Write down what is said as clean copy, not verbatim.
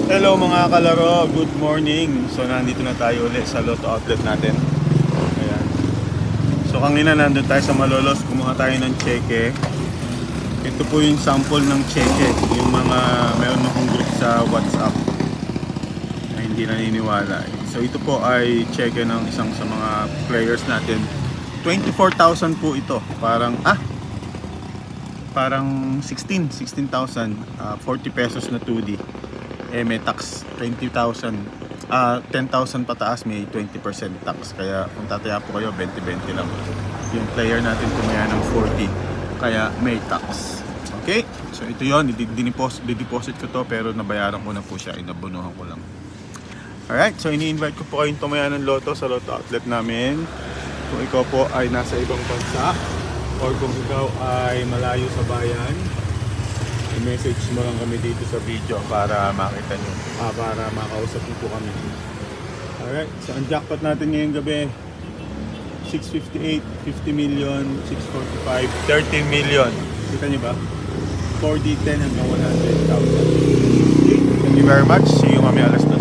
Hello mga kalaro, good morning. So nandito na tayo ulit sa Lotto outlet natin. Ayan. So kanina nandun tayo sa Malolos, kumuha tayo ng cheque. Ito po yung sample ng cheque. Yung mga meron akong group sa WhatsApp na hindi naniniwala. So ito po ay cheque ng isang sa mga players natin. 24,000 po ito. Parang 16,000. 40 pesos na 2D. May tax 20,000, 10,000 pataas may 20% tax, kaya kung tataya po kayo 20-20 lang. Yung player natin tumaya ng 40 kaya may tax. Okay, so ito yon, dideposit ko to pero nabayaran ko na po siya, inabunuhan ko lang. Alright, so ini-invite ko po kayong tumaya ng Lotto sa Lotto outlet namin. Kung ikaw po ay nasa ibang bansa or kung ikaw ay malayo sa bayan, i-message mo lang kami dito sa video para makita nyo, para makausap nyo po kami. Alright, so ang jackpot natin ngayong gabi 658, 50 million, 645, 13 million. Kita nyo ba? 4D10 hanggang 100,000. Okay, thank you very much. See you mamaya alas 2.